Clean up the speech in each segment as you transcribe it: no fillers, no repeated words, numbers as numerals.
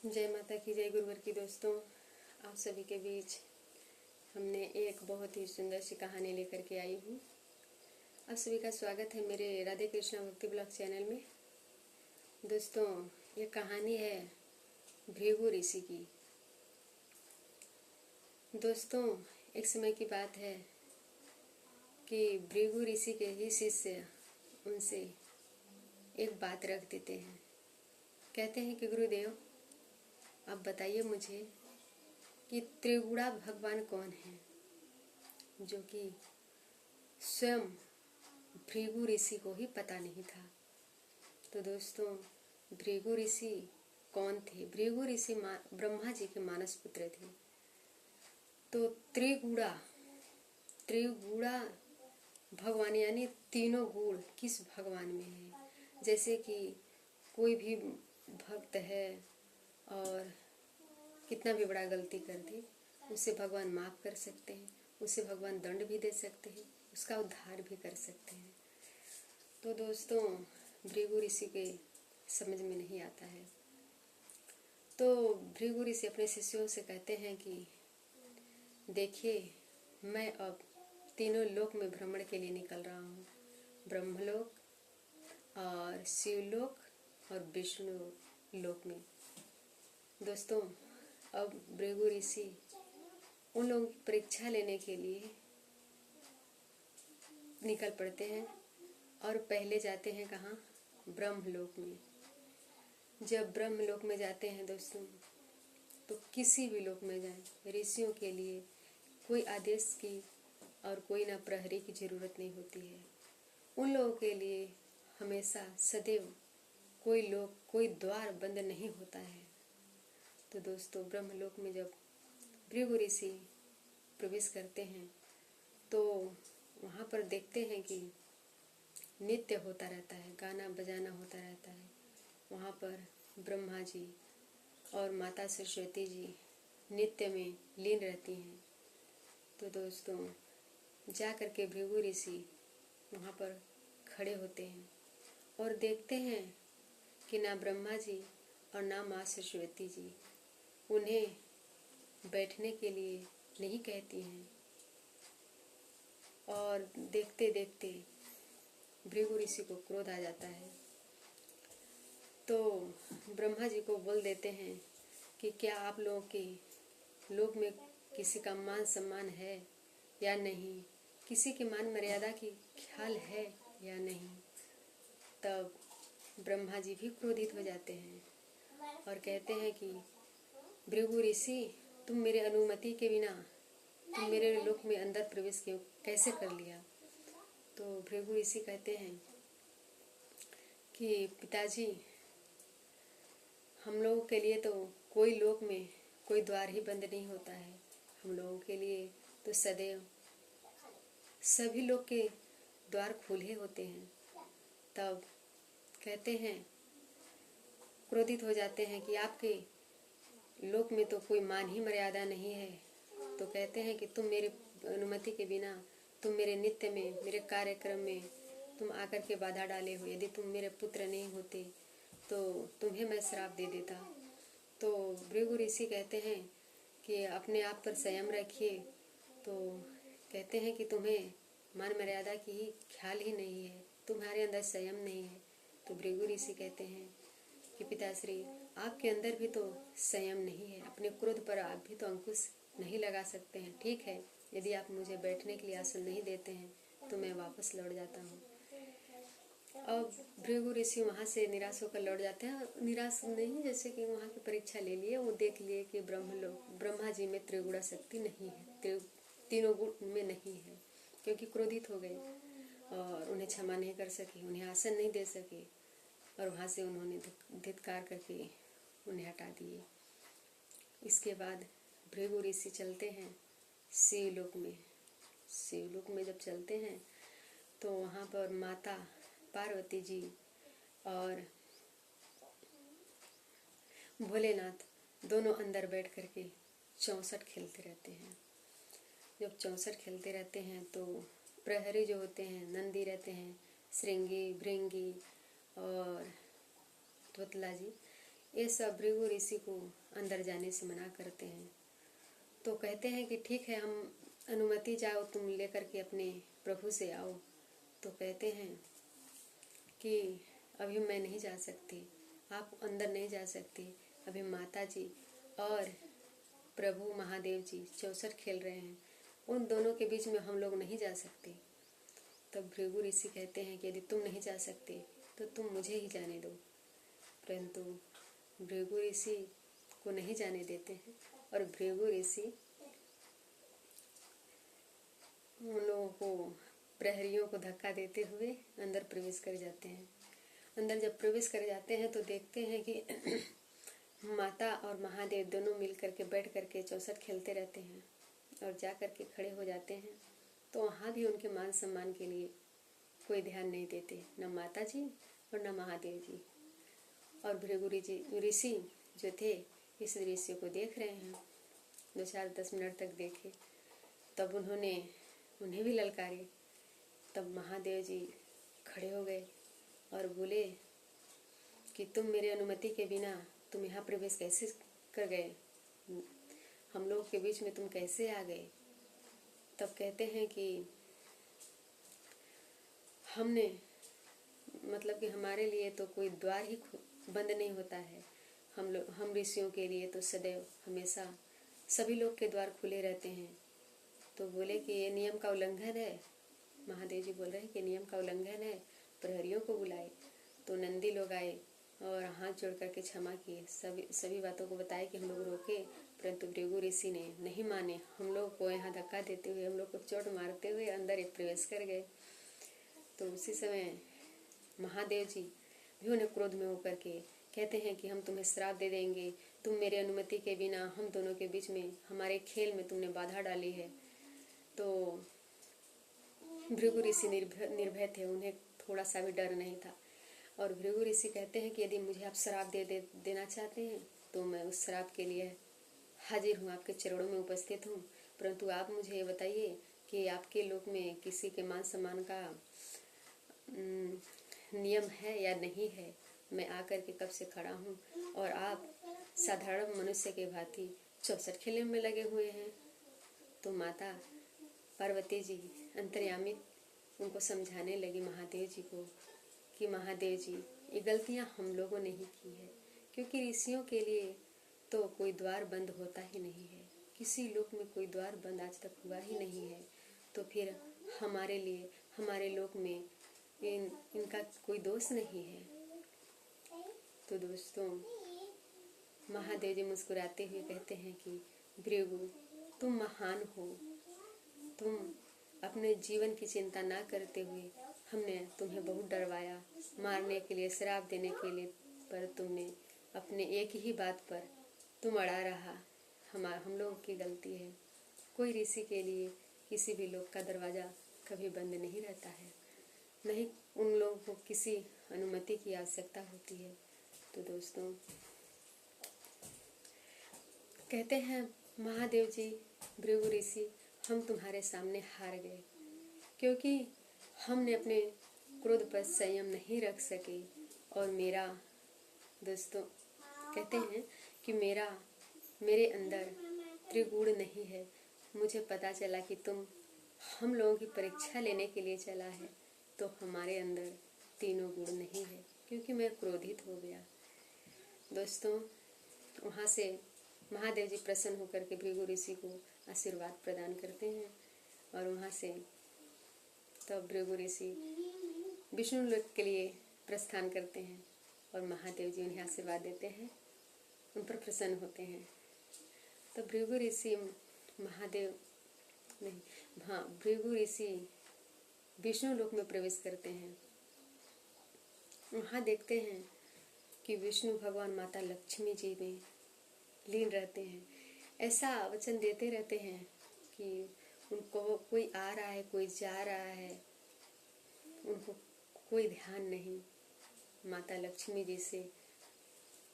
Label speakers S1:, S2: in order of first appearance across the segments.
S1: जय माता की, जय गुरुवर की। दोस्तों, आप सभी के बीच हमने एक बहुत ही सुंदर सी कहानी लेकर के आई हूँ। आप सभी का स्वागत है मेरे राधे कृष्णा भक्ति ब्लॉग चैनल में। दोस्तों, ये कहानी है भृगु ऋषि की। दोस्तों, एक समय की बात है कि भृगु ऋषि के ही शिष्य उनसे एक बात रख देते हैं। कहते हैं कि गुरुदेव, आप बताइए मुझे कि त्रिगुणा भगवान कौन है, जो कि स्वयं भृगु ऋषि को ही पता नहीं था। तो दोस्तों, भृगु ऋषि कौन थे? भृगु ऋषि ब्रह्मा जी के मानस पुत्र थे। तो त्रिगुणा भगवान यानी तीनों गुण किस भगवान में है? जैसे कि कोई भी भक्त है और कितना भी बड़ा गलती कर दे, उसे भगवान माफ कर सकते हैं, उसे भगवान दंड भी दे सकते हैं, उसका उद्धार भी कर सकते हैं। तो दोस्तों, भृगु ऋषि के समझ में नहीं आता है। तो भृगु ऋषि अपने शिष्यों से कहते हैं कि देखिए, मैं अब तीनों लोक में भ्रमण के लिए निकल रहा हूँ। ब्रह्मलोक और शिवलोक और विष्णु लोक में। दोस्तों, अब भृगु ऋषि उन लोगों की परीक्षा लेने के लिए निकल पड़ते हैं और पहले जाते हैं कहाँ? ब्रह्मलोक में। जब ब्रह्मलोक में जाते हैं दोस्तों, तो किसी भी लोक में जाएं, ऋषियों के लिए कोई आदेश की और कोई ना प्रहरी की जरूरत नहीं होती है। उन लोगों के लिए हमेशा सदैव कोई द्वार बंद नहीं होता है। तो दोस्तों, ब्रह्मलोक में जब भृगु ऋषि प्रवेश करते हैं तो वहाँ पर देखते हैं कि नृत्य होता रहता है, गाना बजाना होता रहता है। वहाँ पर ब्रह्मा जी और माता सरस्वती जी नृत्य में लीन रहती हैं। तो दोस्तों, जा कर के भृगु ऋषि वहाँ पर खड़े होते हैं और देखते हैं कि ना ब्रह्मा जी और ना माँ सरस्वती जी उन्हें बैठने के लिए नहीं कहती हैं। और देखते देखते भृगु ऋषि को क्रोध आ जाता है। तो ब्रह्मा जी को बोल देते हैं कि क्या आप लोगों के लोक में किसी का मान सम्मान है या नहीं, किसी के मान मर्यादा की ख्याल है या नहीं। तब ब्रह्मा जी भी क्रोधित हो जाते हैं और कहते हैं कि भृगु ऋषि, तुम मेरे अनुमति के बिना तुम मेरे लोक में अंदर प्रवेश कैसे कर लिया? तो भृगु ऋषि कहते हैं कि पिताजी, हम लोगों के लिए तो कोई लोक में कोई द्वार ही बंद नहीं होता है। हम लोगों के लिए तो सदैव सभी लोग के द्वार खुले होते हैं। तब कहते हैं, क्रोधित हो जाते हैं कि आपके लोक में तो कोई मान ही मर्यादा नहीं है। तो कहते हैं कि तुम मेरे अनुमति के बिना तुम मेरे नित्य में, मेरे कार्यक्रम में तुम आकर के बाधा डाले हो। यदि तुम मेरे पुत्र नहीं होते तो तुम्हें मैं श्राप दे देता। तो भृगु ऋषि कहते हैं कि अपने आप पर संयम रखिए। तो कहते हैं कि तुम्हें मान मर्यादा की ही ख्याल ही नहीं है, तुम्हारे अंदर संयम नहीं है। तो भृगु ऋषि कहते हैं कि पिताश्री, आपके अंदर भी तो संयम नहीं है, अपने क्रोध पर आप भी तो अंकुश नहीं लगा सकते हैं। ठीक है, यदि आप मुझे बैठने के लिए आसन नहीं देते हैं तो मैं वापस लौट जाता हूँ। अब भृगु ऋषि वहाँ से निराश होकर लौट जाते हैं। निराश नहीं, जैसे कि वहाँ की परीक्षा ले लिए, वो देख लिए कि ब्रह्मा जी में त्रिगुणा शक्ति नहीं है, तीनों गुण में नहीं है, क्योंकि क्रोधित हो गए और उन्हें क्षमा नहीं कर सके, उन्हें आसन नहीं दे सके और वहाँ से उन्होंने धिक्कार करके उन्हें हटा दिए। इसके बाद भृगु ऋषि चलते हैं शिवलोक में। शिवलोक में जब चलते हैं तो वहाँ पर माता पार्वती जी और भोलेनाथ दोनों अंदर बैठ करके 64 खेलते रहते हैं। जब 64 खेलते रहते हैं तो प्रहरी जो होते हैं, नंदी रहते हैं, श्रृंगी, भृंगी और त्वतला जी, ये सब भृगु ऋषि को अंदर जाने से मना करते हैं। तो कहते हैं कि ठीक है, हम अनुमति जाओ, तुम लेकर के अपने प्रभु से आओ। तो कहते हैं कि अभी मैं नहीं जा सकती, आप अंदर नहीं जा सकती, अभी माता जी और प्रभु महादेव जी चौसठ खेल रहे हैं, उन दोनों के बीच में हम लोग नहीं जा सकते। तब भृगु ऋषि कहते हैं कि यदि तुम नहीं जा सकते तो तुम मुझे ही जाने दो। परंतु भृगु ऋषि को नहीं जाने देते हैं और भृगु ऋषि उन लोगों को, प्रहरियों को धक्का देते हुए अंदर प्रवेश कर जाते हैं। अंदर जब प्रवेश कर जाते हैं तो देखते हैं कि माता और महादेव दोनों मिल करके बैठ करके चौसठ खेलते रहते हैं और जा करके खड़े हो जाते हैं। तो वहाँ भी उनके मान सम्मान के लिए कोई ध्यान नहीं देते, न माता जी और न महादेव जी। और भृगु ऋषि जो थे इस दृश्य को देख रहे हैं, 2-4-10 मिनट तक देखे। तब उन्हें भी ललकारे। तब महादेव जी खड़े हो गए और बोले कि तुम मेरे अनुमति के बिना तुम यहाँ प्रवेश कैसे कर गए, हम लोग के बीच में तुम कैसे आ गए। तब कहते हैं कि हमने, मतलब कि हमारे लिए तो कोई द्वार ही बंद नहीं होता है, हम ऋषियों के लिए तो सदैव हमेशा सभी लोग के द्वार खुले रहते हैं। तो बोले कि ये नियम का उल्लंघन है। महादेव जी बोल रहे हैं कि नियम का उल्लंघन है, प्रहरियों को बुलाए। तो नंदी लोग आए और हाथ जोड़ करके क्षमा किए, सभी बातों को बताए कि हम लोग रोके, परंतु भृगु ऋषि ने नहीं माने। हम लोग को यहाँ धक्का देते हुए, हम लोग को चोट मारते हुए अंदर एक प्रवेश कर गए। तो उसी समय महादेव जी भी उन्हें क्रोध में होकर के कहते हैं कि हम तुम्हें श्राप दे देंगे, तुम मेरे अनुमति के बिना हम दोनों के बीच में, हमारे खेल में तुमने बाधा डाली है। तो भृगु ऋषि निर्भय थे, उन्हें थोड़ा सा भी डर नहीं था। और भृगु ऋषि कहते हैं कि यदि मुझे आप श्राप देना चाहते हैं तो मैं उस श्राप के लिए हाजिर हूँ, आपके चरणों में उपस्थित हूँ। परंतु आप मुझे ये बताइए कि आपके लोक में किसी के मान सम्मान का नियम है या नहीं है। मैं आकर के कब से खड़ा हूँ और आप साधारण मनुष्य के भांति चौसठ खेलने में लगे हुए हैं। तो माता पार्वती जी अंतर्यामी उनको समझाने लगी महादेव जी को कि महादेव जी, ये गलतियाँ हम लोगों ने ही की है, क्योंकि ऋषियों के लिए तो कोई द्वार बंद होता ही नहीं है, किसी लोक में कोई द्वार बंद आज तक हुआ ही नहीं है। तो फिर हमारे लिए, हमारे लोक में इनका कोई दोष नहीं है। तो दोस्तों, महादेव जी मुस्कुराते हुए कहते हैं कि भृगु, तुम महान हो, तुम अपने जीवन की चिंता ना करते हुए हमने तुम्हें बहुत डरवाया, मारने के लिए, श्राप देने के लिए, पर तुमने अपने एक ही बात पर तुम अड़ा रहा। हम लोगों की गलती है। कोई ऋषि के लिए किसी भी लोक का दरवाज़ा कभी बंद नहीं रहता है, नहीं उन लोगों को किसी अनुमति की आवश्यकता होती है। तो दोस्तों, कहते हैं महादेव जी, भृगु ऋषि, हम तुम्हारे सामने हार गए, क्योंकि हमने अपने क्रोध पर संयम नहीं रख सके। और मेरा, दोस्तों कहते हैं कि मेरे अंदर त्रिगुण नहीं है। मुझे पता चला कि तुम हम लोगों की परीक्षा लेने के लिए चला है, तो हमारे अंदर तीनों गुण नहीं है, क्योंकि मैं क्रोधित हो गया। दोस्तों, वहाँ से महादेव जी प्रसन्न होकर के भृगु ऋषि को आशीर्वाद प्रदान करते हैं और वहाँ से तब भृगु ऋषि विष्णु लोक के लिए प्रस्थान करते हैं और महादेव जी उन्हें आशीर्वाद देते हैं, उन पर प्रसन्न होते हैं। तो भृगु ऋषि भृगु ऋषि विष्णु लोक में प्रवेश करते हैं। वहाँ देखते हैं कि विष्णु भगवान माता लक्ष्मी जी में लीन रहते हैं। ऐसा वचन देते रहते हैं कि उनको कोई आ रहा है, कोई जा रहा है, उनको कोई ध्यान नहीं। माता लक्ष्मी जी से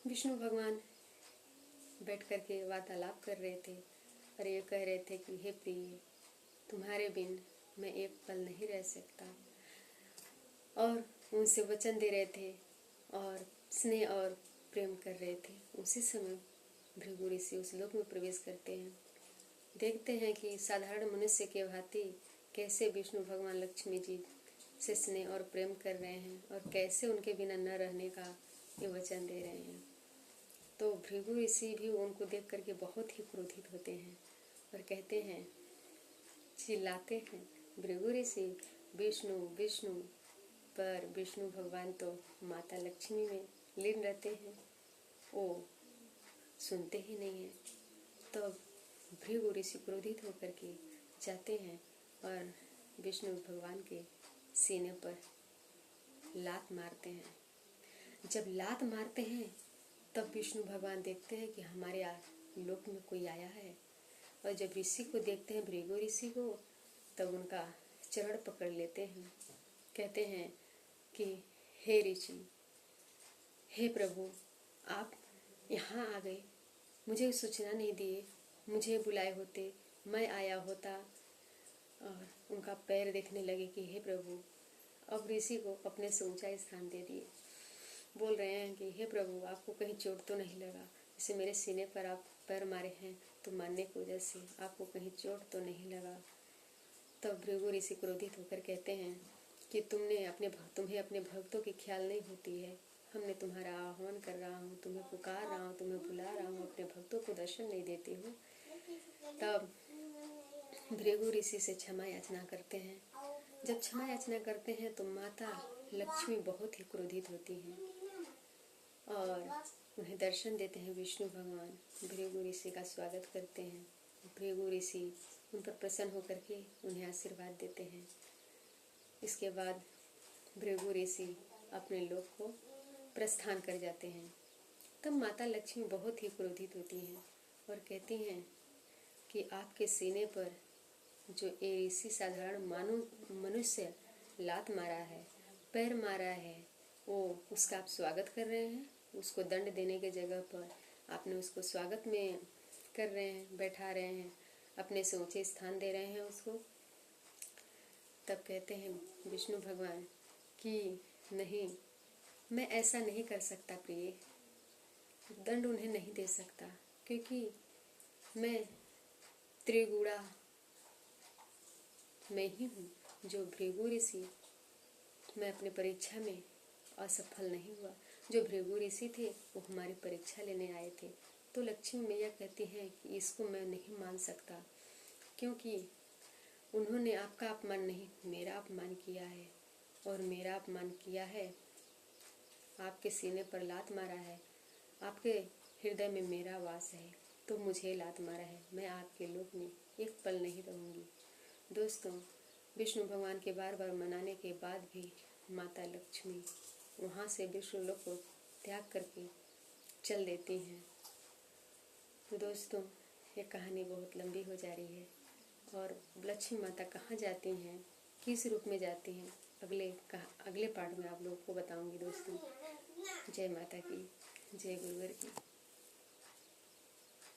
S1: विष्णु भगवान बैठ कर के वार्तालाप कर रहे थे और ये कह रहे थे कि हे प्रिय, तुम्हारे बिन मैं एक पल नहीं रह सकता। और उनसे वचन दे रहे थे और स्नेह और प्रेम कर रहे थे, उसी समय भृगु ऋषि उस लोक में प्रवेश करते हैं। देखते हैं कि साधारण मनुष्य के भांति कैसे विष्णु भगवान लक्ष्मी जी से स्नेह और प्रेम कर रहे हैं और कैसे उनके बिना न रहने का ये वचन दे रहे हैं। तो भृगु ऋषि भी उनको देख करके बहुत ही क्रोधित होते हैं और कहते हैं, चिल्लाते हैं भृगु ऋषि, विष्णु विष्णु, पर विष्णु भगवान तो माता लक्ष्मी में लीन रहते हैं, वो सुनते ही नहीं हैं। तो भृगु ऋषि क्रोधित होकर के जाते हैं और विष्णु भगवान के सीने पर लात मारते हैं। जब लात मारते हैं तब विष्णु भगवान देखते हैं कि हमारे लोक में कोई आया है, और जब ऋषि को देखते हैं, भृगु ऋषि को, तब उनका चरण पकड़ लेते हैं। कहते हैं कि हे ऋषि, हे प्रभु, आप यहाँ आ गए, मुझे सूचना नहीं दिए, मुझे बुलाए होते, मैं आया होता। और उनका पैर देखने लगे कि हे प्रभु, अब ऋषि को अपने से ऊंचा स्थान दे दिए। बोल रहे हैं कि हे प्रभु, आपको कहीं चोट तो नहीं लगा? जैसे मेरे सीने पर आप पैर मारे हैं तो मारने की वजह से आपको कहीं चोट तो नहीं लगा? तब भृगु ऋषि क्रोधित होकर कहते हैं कि तुम्हें अपने भक्तों की ख्याल नहीं होती है। हमने तुम्हारा आह्वान कर रहा हूँ, तुम्हें पुकार रहा हूँ, तुम्हें बुला रहा हूँ, अपने भक्तों को दर्शन नहीं देते हो। तब भृगु ऋषि से क्षमा याचना करते हैं। जब क्षमा याचना करते हैं तो माता लक्ष्मी बहुत ही क्रोधित होती हैं और उन्हें दर्शन देते हैं। विष्णु भगवान भृगु ऋषि का स्वागत करते हैं। भृगु ऋषि उन पर प्रसन्न होकर के उन्हें आशीर्वाद देते हैं। इसके बाद भृगु ऋषि अपने लोक को प्रस्थान कर जाते हैं। तब माता लक्ष्मी बहुत ही क्रोधित होती हैं और कहती हैं कि आपके सीने पर जो ये ऋषि साधारण मनुष्य लात मारा है, पैर मारा है, वो उसका आप स्वागत कर रहे हैं। उसको दंड देने के जगह पर आपने उसको स्वागत में कर रहे हैं, बैठा रहे हैं, अपने से ऊंचे स्थान दे रहे हैं उसको। तब कहते हैं विष्णु भगवान कि नहीं, मैं ऐसा नहीं कर सकता प्रिय, दंड उन्हें नहीं दे सकता, क्योंकि मैं त्रिगुणा मैं ही हूँ। जो भृगु ऋषि, मैं अपनी परीक्षा में असफल नहीं हुआ। जो भृगु ऋषि थे वो हमारी परीक्षा लेने आए थे। तो लक्ष्मी मैया कहती हैं कि इसको मैं नहीं मान सकता, क्योंकि उन्होंने आपका अपमान नहीं, मेरा अपमान किया है, और मेरा अपमान किया है, आपके सीने पर लात मारा है, आपके हृदय में मेरा वास है, तो मुझे लात मारा है। मैं आपके लोक में एक पल नहीं रहूँगी। दोस्तों, विष्णु भगवान के बार बार मनाने के बाद भी माता लक्ष्मी वहाँ से विष्णु लोक को त्याग करके चल देती हैं। तो दोस्तों, ये कहानी बहुत लंबी हो जा रही है, और लक्ष्मी माता कहाँ जाती हैं, किस रूप में जाती हैं, अगले पार्ट में आप लोगों को बताऊंगी। दोस्तों, जय माता की, जय गुरुवर की।